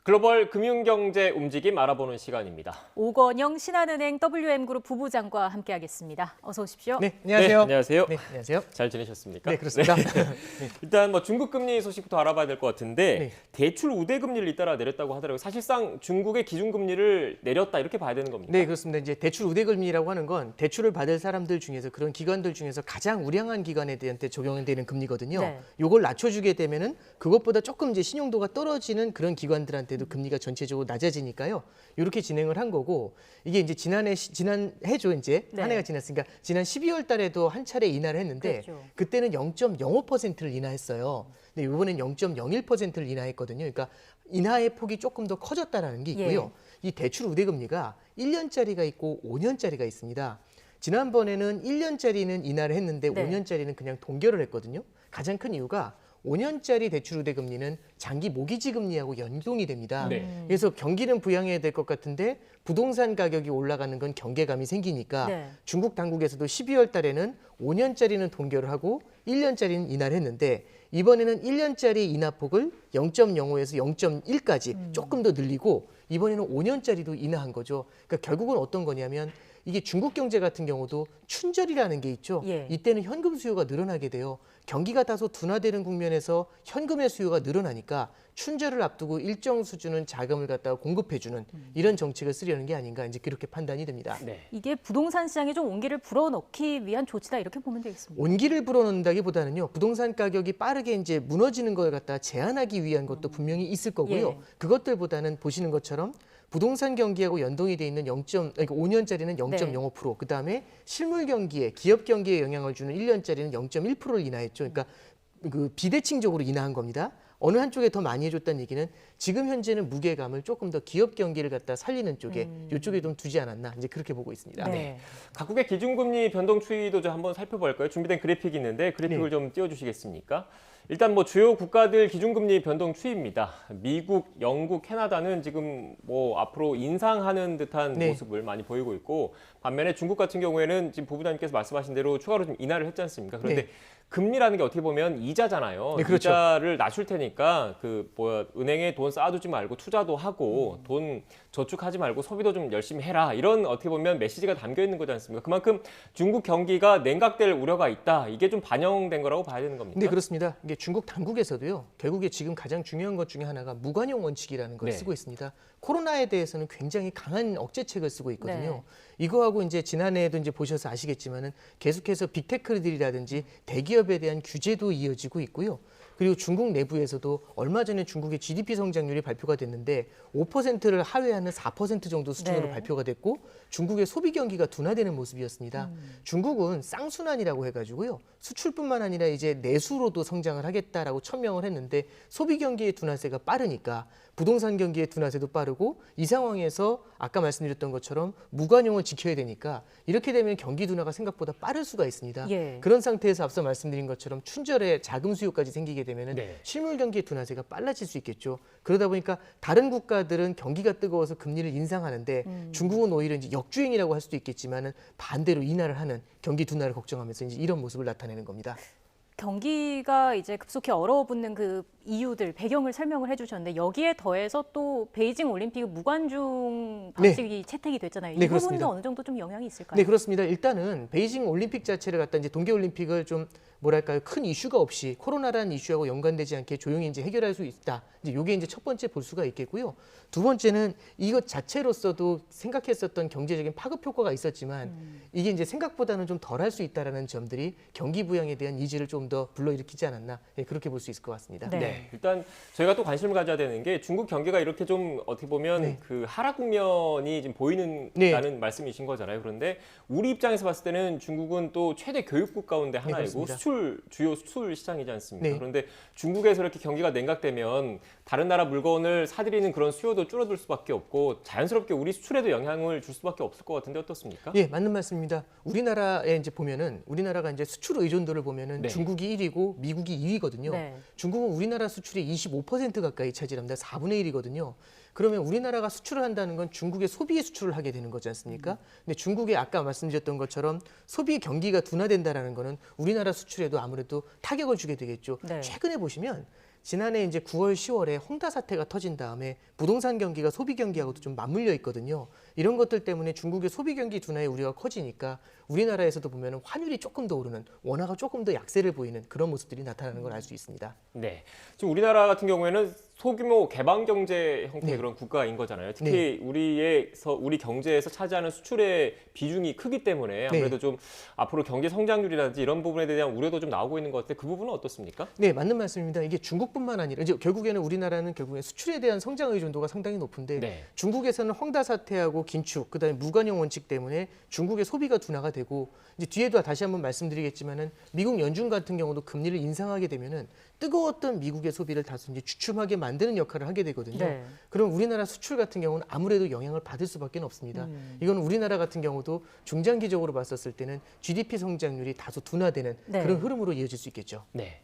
글로벌 금융경제 움직임 알아보는 시간입니다. 오건영 신한은행 WM그룹 부부장과 함께하겠습니다. 어서 오십시오. 네, 안녕하세요. 네, 안녕하세요. 네, 안녕하세요. 잘 지내셨습니까? 네, 그렇습니다. 네. 일단 중국 금리 소식부터 알아봐야 될 것 같은데 네. 대출 우대 금리를 잇따라 내렸다고 하더라고요. 사실상 중국의 기준금리를 내렸다 이렇게 봐야 되는 겁니까? 네, 그렇습니다. 이제 대출 우대금리라고 하는 건 대출을 받을 사람들 중에서 그런 기관들 중에서 가장 우량한 기관에 대한 적용되는 금리거든요. 네. 요걸 낮춰주게 되면은 그것보다 조금 이제 신용도가 떨어지는 그런 기관들한테도 금리가 전체적으로 낮아지니까요. 이렇게 진행을 한 거고 이게 이제 지난 해죠 이제 네. 한 해가 지났으니까 지난 12월 달에도 한 차례 인하를 했는데 그렇죠. 그때는 0.05%를 인하했어요. 근데 이번엔 0.01%를 인하했거든요. 그러니까 인하의 폭이 조금 더 커졌다라는 게 있고요. 이 대출 우대금리가 1년짜리가 있고 5년짜리가 있습니다. 지난번에는 1년짜리는 인하를 했는데 네. 5년짜리는 그냥 동결을 했거든요. 가장 큰 이유가 5년짜리 대출 우대 금리는 장기 모기지 금리하고 연동이 됩니다. 네. 그래서 경기는 부양해야 될 것 같은데 부동산 가격이 올라가는 건 경계감이 생기니까 네. 중국 당국에서도 12월 달에는 5년짜리는 동결을 하고 1년짜리는 인하를 했는데 이번에는 1년짜리 인하폭을 0.05에서 0.1까지 조금 더 늘리고 이번에는 5년짜리도 인하한 거죠. 그러니까 결국은 어떤 거냐면 이게 중국 경제 같은 경우도 춘절이라는 게 있죠. 예. 이때는 현금 수요가 늘어나게 돼요. 경기가 다소 둔화되는 국면에서 현금의 수요가 늘어나니까 춘절을 앞두고 일정 수준은 자금을 갖다가 공급해주는 이런 정책을 쓰려는 게 아닌가 이제 그렇게 판단이 됩니다. 네. 이게 부동산 시장에 좀 온기를 불어넣기 위한 조치다 이렇게 보면 되겠습니다. 온기를 불어넣는다기보다는요. 부동산 가격이 빠르게 이제 무너지는 걸 갖다 제한하기 위한 것도 분명히 있을 거고요. 예. 그것들보다는 보시는 것처럼 부동산 경기하고 연동이 돼 있는 그러니까 5년짜리는 0.05%, 그다음에 실물 경기에 기업 경기에 영향을 주는 1년짜리는 0.1%를 인하했죠. 그러니까 그 비대칭적으로 인하한 겁니다. 어느 한쪽에 더 많이 해줬다는 얘기는 지금 현재는 무게감을 조금 더 기업 경기를 갖다 살리는 쪽에 이쪽에 좀 두지 않았나 이제 그렇게 보고 있습니다. 네. 각국의 기준금리 변동 추이도 좀 한번 살펴볼까요? 준비된 그래픽이 있는데 그래픽을 네. 좀 띄워주시겠습니까? 일단 주요 국가들 기준금리 변동 추이입니다. 미국, 영국, 캐나다는 지금 앞으로 인상하는 듯한 네. 모습을 많이 보이고 있고 반면에 중국 같은 경우에는 지금 부부장님께서 말씀하신 대로 추가로 좀 인하를 했지 않습니까? 그런데 네. 금리라는 게 어떻게 보면 이자잖아요. 네, 그렇죠. 이자를 낮출 테니까 은행에 돈 쌓아두지 말고 투자도 하고 돈 저축하지 말고 소비도 좀 열심히 해라. 이런 어떻게 보면 메시지가 담겨 있는 거지 않습니까? 그만큼 중국 경기가 냉각될 우려가 있다. 이게 좀 반영된 거라고 봐야 되는 겁니까? 네, 그렇습니다. 이게 중국 당국에서도요. 결국에 지금 가장 중요한 것 중에 하나가 무관용 원칙이라는 걸 네. 쓰고 있습니다. 코로나에 대해서는 굉장히 강한 억제책을 쓰고 있거든요. 네. 이거하고 이제 지난해에도 이제 보셔서 아시겠지만은 계속해서 빅테크들이라든지 대기업에 대한 규제도 이어지고 있고요. 그리고 중국 내부에서도 얼마 전에 중국의 GDP 성장률이 발표가 됐는데 5%를 하회하는 4% 정도 수준으로 네. 발표가 됐고 중국의 소비 경기가 둔화되는 모습이었습니다. 중국은 쌍순환이라고 해가지고요. 수출뿐만 아니라 이제 내수로도 성장을 하겠다라고 천명을 했는데 소비 경기의 둔화세가 빠르니까 부동산 경기의 둔화세도 빠르고 이 상황에서 아까 말씀드렸던 것처럼 무관용을 지켜야 되니까 이렇게 되면 경기 둔화가 생각보다 빠를 수가 있습니다. 예. 그런 상태에서 앞서 말씀드린 것처럼 춘절에 자금 수요까지 생기게 되면은 네. 실물 경기의 둔화세가 빨라질 수 있겠죠. 그러다 보니까 다른 국가들은 경기가 뜨거워서 금리를 인상하는데 중국은 오히려 이제 역주행이라고 할 수도 있겠지만은 반대로 인하를 하는 경기 둔화를 걱정하면서 이제 이런 모습을 나타내는 겁니다. 경기가 이제 급속히 얼어붙는 그 이유들, 배경을 설명을 해주셨는데 여기에 더해서 또 베이징 올림픽 무관중 방식이 채택이 됐잖아요. 이 네, 부분도 그렇습니다. 어느 정도 좀 영향이 있을까요? 네, 그렇습니다. 일단은 베이징 올림픽 자체를 갖다 이제 동계 올림픽을 좀 뭐랄까요 큰 이슈가 없이 코로나라는 이슈하고 연관되지 않게 조용히 이제 해결할 수 있다. 이제 요게 이제 첫 번째 볼 수가 있겠고요. 두 번째는 이것 자체로서도 생각했었던 경제적인 파급 효과가 있었지만 이게 이제 생각보다는 좀 덜 할 수 있다라는 점들이 경기 부양에 대한 니즈를 좀 더 불러일으키지 않았나 그렇게 볼 수 있을 것 같습니다. 네. 네, 일단 저희가 또 관심을 가져야 되는 게 중국 경기가 이렇게 좀 어떻게 보면 네. 그 하락 국면이 지금 보이는다는 말씀이신 거잖아요. 그런데 우리 입장에서 봤을 때는 중국은 또 최대 교육국 가운데 하나이고 그렇습니다. 주요 수출 시장이지 않습니까? 네. 그런데 중국에서 이렇게 경기가 냉각되면 다른 나라 물건을 사들이는 그런 수요도 줄어들 수밖에 없고 자연스럽게 우리 수출에도 영향을 줄 수밖에 없을 것 같은데 어떻습니까? 예, 맞는 말씀입니다. 우리나라에 이제 보면은 우리나라가 이제 수출 의존도를 보면은 네. 중국이 1위고 미국이 2위거든요. 네. 중국은 우리나라 수출의 25% 가까이 차지합니다. 4분의 1이거든요. 그러면 우리나라가 수출을 한다는 건 중국의 소비에 수출을 하게 되는 거지 않습니까? 근데 중국의 아까 말씀드렸던 것처럼 소비 경기가 둔화된다라는 거는 우리나라 수출에도 아무래도 타격을 주게 되겠죠. 네. 최근에 보시면 지난해 이제 9월, 10월에 홍다 사태가 터진 다음에 부동산 경기가 소비 경기하고도 좀 맞물려 있거든요. 이런 것들 때문에 중국의 소비 경기 둔화의 우려가 커지니까 우리나라에서도 보면 환율이 조금 더 오르는, 원화가 조금 더 약세를 보이는 그런 모습들이 나타나는 걸 알 수 있습니다. 네. 지금 우리나라 같은 경우에는 소규모 개방 경제 형태의 네. 그런 국가인 거잖아요. 특히 우리 경제에서 차지하는 수출의 비중이 크기 때문에 아무래도 좀 앞으로 경제 성장률이라든지 이런 부분에 대한 우려도 좀 나오고 있는 것 같은데 그 부분은 어떻습니까? 네, 맞는 말씀입니다. 이게 중국뿐만 아니라 이제 결국에는 우리나라는 결국에 수출에 대한 성장 의존도가 상당히 높은데 네. 중국에서는 홍다 사태하고 긴축, 그다음에 무관용 원칙 때문에 중국의 소비가 둔화가 되고 이제 뒤에도 다시 한번 말씀드리겠지만은 미국 연준 같은 경우도 금리를 인상하게 되면은 뜨거웠던 미국의 소비를 다소 이제 주춤하게 만드는 역할을 하게 되거든요. 네. 그럼 우리나라 수출 같은 경우는 아무래도 영향을 받을 수밖에 없습니다. 이건 우리나라 같은 경우도 중장기적으로 봤었을 때는 GDP 성장률이 다소 둔화되는 네. 그런 흐름으로 이어질 수 있겠죠. 네.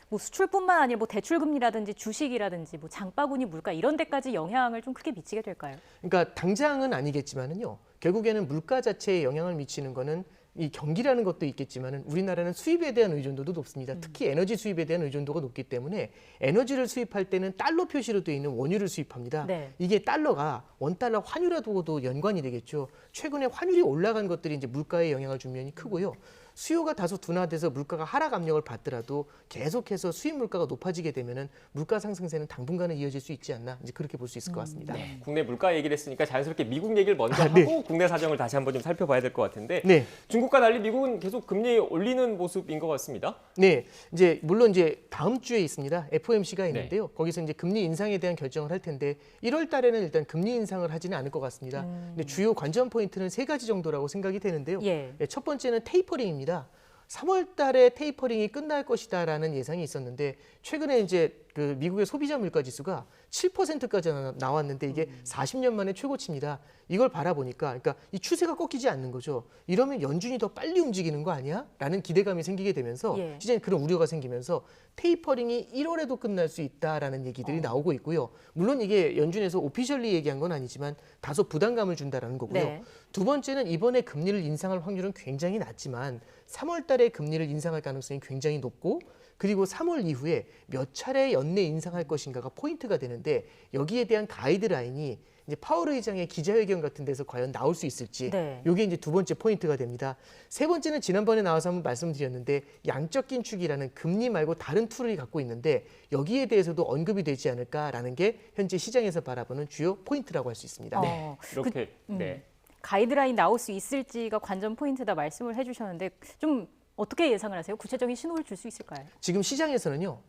뭐 수출뿐만 아니라 뭐 대출금리라든지 주식이라든지 뭐 장바구니 물가 이런 데까지 영향을 좀 크게 미치게 될까요? 그러니까 당장은 아니겠지만은요. 결국에는 물가 자체에 영향을 미치는 거는 이 경기라는 것도 있겠지만은 우리나라는 수입에 대한 의존도도 높습니다. 특히 에너지 수입에 대한 의존도가 높기 때문에 에너지를 수입할 때는 달러 표시로 되어 있는 원유를 수입합니다. 네. 이게 달러가 원달러 환율하고도 연관이 되겠죠. 최근에 환율이 올라간 것들이 이제 물가에 영향을 준 면이 크고요. 수요가 다소 둔화돼서 물가가 하락 압력을 받더라도 계속해서 수입 물가가 높아지게 되면은 물가 상승세는 당분간은 이어질 수 있지 않나 이제 그렇게 볼 수 있을 것 같습니다. 네. 국내 물가 얘기를 했으니까 자연스럽게 미국 얘기를 먼저 네. 하고 국내 사정을 다시 한번 좀 살펴봐야 될 것 같은데 네. 중국과 달리 미국은 계속 금리 올리는 모습인 것 같습니다. 네, 이제 물론 이제 다음 주에 있습니다. FOMC가 있는데요. 거기서 이제 금리 인상에 대한 결정을 할 텐데 1월 달에는 일단 금리 인상을 하지는 않을 것 같습니다. 근데 주요 관전 포인트는 세 가지 정도라고 생각이 되는데요. 예. 네, 첫 번째는 테이퍼링입니다. 3월 달에 테이퍼링이 끝날 것이다라는 예상이 있었는데 최근에 이제 그 미국의 소비자 물가 지수가 7%까지 나왔는데 이게 40년 만에 최고치입니다. 이걸 바라보니까 그러니까 이 추세가 꺾이지 않는 거죠. 이러면 연준이 더 빨리 움직이는 거 아니야? 라는 기대감이 생기게 되면서 예. 시장에 그런 우려가 생기면서 테이퍼링이 1월에도 끝날 수 있다라는 얘기들이 나오고 있고요. 물론 이게 연준에서 오피셜리 얘기한 건 아니지만 다소 부담감을 준다라는 거고요. 네. 두 번째는 이번에 금리를 인상할 확률은 굉장히 낮지만 3월 달에 금리를 인상할 가능성이 굉장히 높고 그리고 3월 이후에 몇 차례 연내 인상할 것인가가 포인트가 되는데 여기에 대한 가이드라인이 이제 파월 의장의 기자회견 같은 데서 과연 나올 수 있을지 네. 이게 이제 두 번째 포인트가 됩니다. 세 번째는 지난번에 나와서 한번 말씀드렸는데 양적 긴축이라는 금리 말고 다른 툴을 갖고 있는데 여기에 대해서도 언급이 되지 않을까라는 게 현재 시장에서 바라보는 주요 포인트라고 할 수 있습니다. 어, 이렇게 네. 가이드라인 나올 수 있을지가 관전 포인트다 말씀을 해주셨는데 좀 어떻게 예상을 하세요? 구체적인 신호를 줄 수 있을까요? 지금 시장에서는요.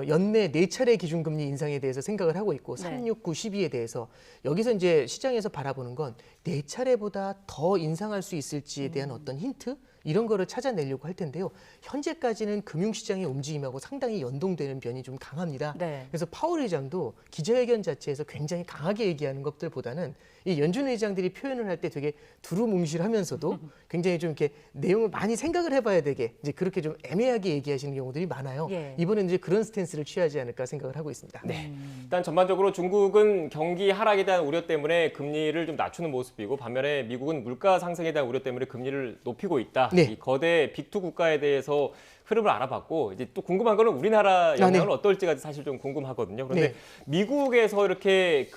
연내 4차례 기준금리 인상에 대해서 생각을 하고 있고 네. 3, 6, 9, 12에 대해서 여기서 이제 시장에서 바라보는 건 4차례보다 더 인상할 수 있을지에 대한 어떤 힌트? 이런 거를 찾아내려고 할 텐데요. 현재까지는 금융시장의 움직임하고 상당히 연동되는 면이 좀 강합니다. 네. 그래서 파월 의장도 기자회견 자체에서 굉장히 강하게 얘기하는 것들보다는 이 연준 의장들이 표현을 할 때 되게 두루뭉실하면서도 굉장히 좀 이렇게 내용을 많이 생각을 해봐야 되게 이제 그렇게 좀 애매하게 얘기하시는 경우들이 많아요. 예. 이번에는 이제 그런 스탠스를 취하지 않을까 생각을 하고 있습니다. 네. 일단 전반적으로 중국은 경기 하락에 대한 우려 때문에 금리를 좀 낮추는 모습이고 반면에 미국은 물가 상승에 대한 우려 때문에 금리를 높이고 있다. 네. 이 거대 빅2 국가에 대해서 흐름을 알아봤고 이제 또 궁금한 거는 우리나라 영향은 네. 어떨지가 사실 좀 궁금하거든요. 그런데 네. 미국에서 이렇게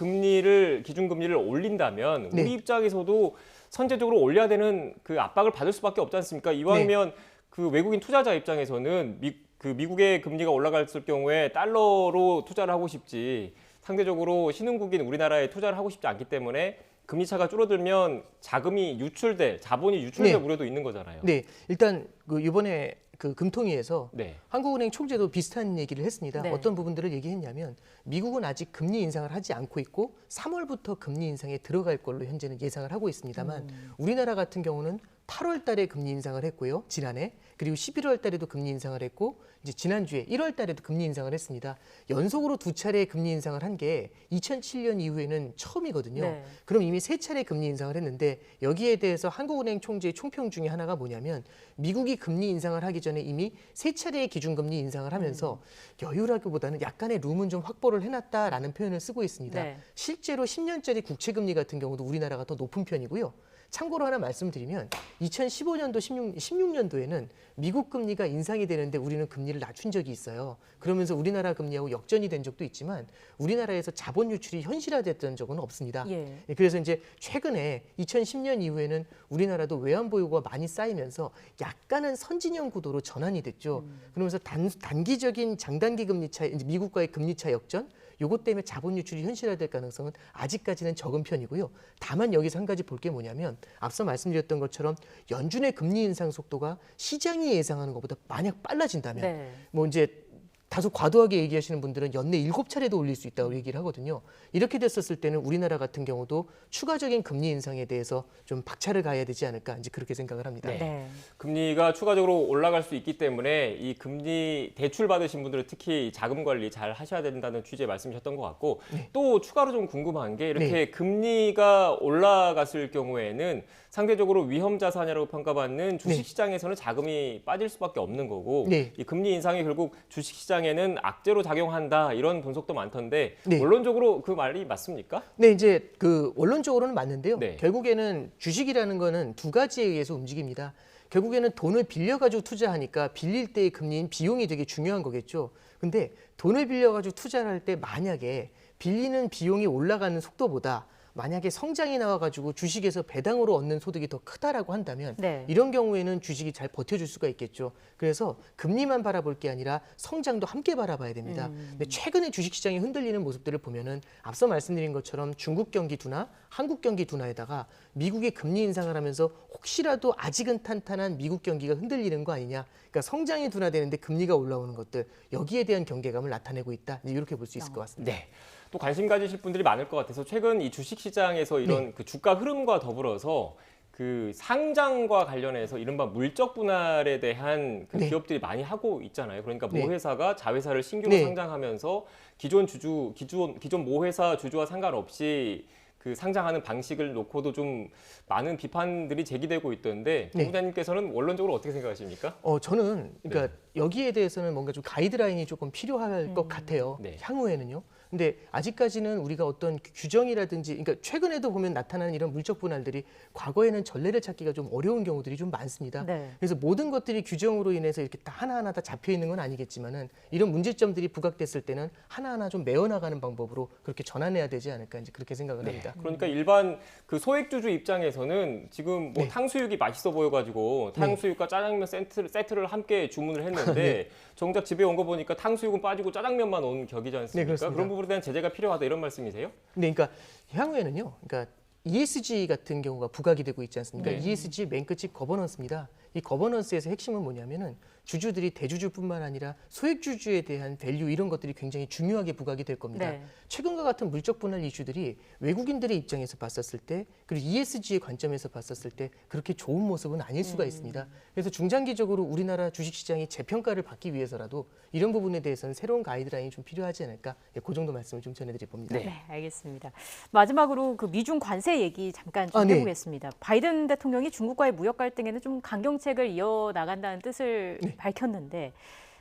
기준금리를 올린다면 네. 우리 입장에서도 선제적으로 올려야 되는 그 압박을 받을 수밖에 없지 않습니까? 이왕이면 그 외국인 투자자 입장에서는 미국의 금리가 올라갔을 경우에 달러로 투자를 하고 싶지 상대적으로 신흥국인 우리나라에 투자를 하고 싶지 않기 때문에 금리 차가 줄어들면 자본이 유출될 네. 우려도 있는 거잖아요. 네, 일단 그 이번에 그 금통위에서 네. 한국은행 총재도 비슷한 얘기를 했습니다. 네. 어떤 부분들을 얘기했냐면 미국은 아직 금리 인상을 하지 않고 있고 3월부터 금리 인상에 들어갈 걸로 현재는 예상을 하고 있습니다만 우리나라 같은 경우는 8월 달에 금리 인상을 했고요. 지난해. 그리고 11월 달에도 금리 인상을 했고 이제 지난주에 1월 달에도 금리 인상을 했습니다. 연속으로 2차례 금리 인상을 한 게 2007년 이후에는 처음이거든요. 네. 그럼 이미 3차례 금리 인상을 했는데 여기에 대해서 한국은행 총재의 총평 중에 하나가 뭐냐면 미국이 금리 인상을 하기 전에 이미 3차례의 기준금리 인상을 하면서 여유라기보다는 약간의 룸은 좀 확보를 해놨다라는 표현을 쓰고 있습니다. 네. 실제로 10년짜리 국채금리 같은 경우도 우리나라가 더 높은 편이고요. 참고로 하나 말씀드리면 2015년도, 16년도에는 미국 금리가 인상이 되는데 우리는 금리를 낮춘 적이 있어요. 그러면서 우리나라 금리하고 역전이 된 적도 있지만 우리나라에서 자본 유출이 현실화됐던 적은 없습니다. 예. 그래서 이제 최근에 2010년 이후에는 우리나라도 외환 보유고가 많이 쌓이면서 약간은 선진형 구도로 전환이 됐죠. 그러면서 단기적인 장단기 금리 차, 이제 미국과의 금리 차 역전, 요것 때문에 자본 유출이 현실화될 가능성은 아직까지는 적은 편이고요. 다만 여기서 한 가지 볼 게 뭐냐면 앞서 말씀드렸던 것처럼 연준의 금리 인상 속도가 시장이 예상하는 것보다 만약 빨라진다면 네. 뭐 이제 다소 과도하게 얘기하시는 분들은 연내 7차례도 올릴 수 있다고 얘기를 하거든요. 이렇게 됐었을 때는 우리나라 같은 경우도 추가적인 금리 인상에 대해서 좀 박차를 가해야 되지 않을까 이제 그렇게 생각을 합니다. 네. 네. 금리가 추가적으로 올라갈 수 있기 때문에 이 금리 대출 받으신 분들은 특히 자금 관리 잘 하셔야 된다는 취지의 말씀이셨던 것 같고 또 추가로 좀 궁금한 게 이렇게 금리가 올라갔을 경우에는 상대적으로 위험 자산이라고 평가받는 주식시장에서는 자금이 빠질 수밖에 없는 거고 이 금리 인상이 결국 주식시장에는 악재로 작용한다 이런 분석도 많던데 원론적으로 그 말이 맞습니까? 네, 이제 그 원론적으로는 맞는데요. 네. 결국에는 주식이라는 거는 두 가지에 의해서 움직입니다. 결국에는 돈을 빌려가지고 투자하니까 빌릴 때의 금리인 비용이 되게 중요한 거겠죠. 근데 돈을 빌려가지고 투자를 할 때 만약에 빌리는 비용이 올라가는 속도보다 만약에 성장이 나와가지고 주식에서 배당으로 얻는 소득이 더 크다라고 한다면 이런 경우에는 주식이 잘 버텨줄 수가 있겠죠. 그래서 금리만 바라볼 게 아니라 성장도 함께 바라봐야 됩니다. 근데 최근에 주식시장이 흔들리는 모습들을 보면은 앞서 말씀드린 것처럼 중국 경기 둔화, 한국 경기 둔화에다가 미국의 금리 인상을 하면서 혹시라도 아직은 탄탄한 미국 경기가 흔들리는 거 아니냐. 그러니까 성장이 둔화되는데 금리가 올라오는 것들 여기에 대한 경계감을 나타내고 있다. 이렇게 볼 수 있을 것 같습니다. 네. 또 관심 가지실 분들이 많을 것 같아서 최근 이 주식시장에서 이런 그 주가 흐름과 더불어서 그 상장과 관련해서 이른바 물적 분할에 대한 그 기업들이 많이 하고 있잖아요. 그러니까 모회사가 자회사를 신규로 상장하면서 기존 모회사 주주와 상관없이 그 상장하는 방식을 놓고도 좀 많은 비판들이 제기되고 있던데 부부장님께서는 원론적으로 어떻게 생각하십니까? 저는 그러니까 여기에 대해서는 뭔가 좀 가이드라인이 조금 필요할 것 같아요. 향후에는요. 근데 아직까지는 우리가 어떤 규정이라든지, 그러니까 최근에도 보면 나타나는 이런 물적 분할들이 과거에는 전례를 찾기가 좀 어려운 경우들이 좀 많습니다. 그래서 모든 것들이 규정으로 인해서 이렇게 다 하나하나 다 잡혀 있는 건 아니겠지만은 이런 문제점들이 부각됐을 때는 하나하나 좀 메워나가는 방법으로 그렇게 전환해야 되지 않을까 이제 그렇게 생각을 합니다. 그러니까 일반 그 소액주주 입장에서는 지금 뭐 탕수육이 맛있어 보여가지고 탕수육과 짜장면 세트를 함께 주문을 했는데 정작 집에 온 거 보니까 탕수육은 빠지고 짜장면만 온 격이지 않습니까? 그런 부분에 대한 제재가 필요하다 이런 말씀이세요? 네, 그러니까 향후에는요. 그러니까 ESG 같은 경우가 부각이 되고 있지 않습니까? ESG 맨 끝이 거버넌스입니다. 이 거버넌스에서 핵심은 뭐냐면은 주주들이 대주주뿐만 아니라 소액주주에 대한 밸류 이런 것들이 굉장히 중요하게 부각이 될 겁니다. 최근과 같은 물적 분할 이슈들이 외국인들의 입장에서 봤었을 때 그리고 ESG의 관점에서 봤었을 때 그렇게 좋은 모습은 아닐 수가 있습니다. 그래서 중장기적으로 우리나라 주식시장이 재평가를 받기 위해서라도 이런 부분에 대해서는 새로운 가이드라인이 좀 필요하지 않을까 그 정도 말씀을 좀 전해드릴 겁니다. 네, 알겠습니다. 마지막으로 그 미중 관세 얘기 잠깐 좀 해보겠습니다. 바이든 대통령이 중국과의 무역 갈등에는 좀 강경책을 이어나간다는 뜻을 밝혔는데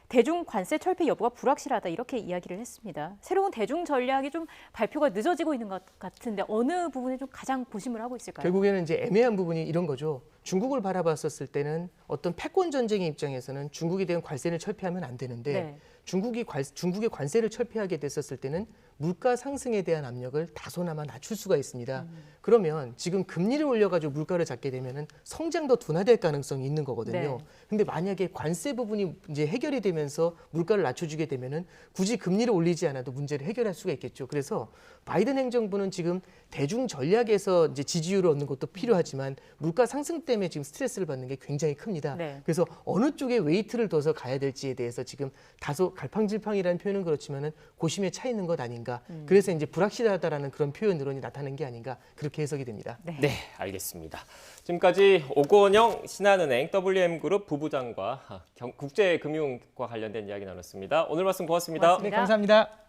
대중 관세 철폐 여부가 불확실하다 이렇게 이야기를 했습니다. 새로운 대중 전략이 좀 발표가 늦어지고 있는 것 같은데 어느 부분에 좀 가장 고심을 하고 있을까요? 결국에는 이제 애매한 부분이 이런 거죠. 중국을 바라봤었을 때는 어떤 패권 전쟁의 입장에서는 중국에 대한 관세를 철폐하면 안 되는데 중국의 관세를 철폐하게 됐었을 때는 물가 상승에 대한 압력을 다소나마 낮출 수가 있습니다. 그러면 지금 금리를 올려가지고 물가를 잡게 되면은 성장도 둔화될 가능성이 있는 거거든요. 근데 만약에 관세 부분이 이제 해결이 되면서 물가를 낮춰주게 되면은 굳이 금리를 올리지 않아도 문제를 해결할 수가 있겠죠. 그래서 바이든 행정부는 지금 대중 전략에서 이제 지지율을 얻는 것도 필요하지만 물가 상승 때문에 지금 스트레스를 받는 게 굉장히 큽니다. 그래서 어느 쪽에 웨이트를 둬서 가야 될지에 대해서 지금 다소 갈팡질팡이라는 표현은 그렇지만은 고심에 차 있는 것 아닌가. 그래서 이제 불확실하다라는 그런 표현으로는 나타나는 게 아닌가 그렇게 해석이 됩니다. 네, 알겠습니다. 지금까지 오건영 신한은행 WM그룹 부부장과 국제금융과 관련된 이야기 나눴습니다. 오늘 말씀 고맙습니다. 네, 감사합니다.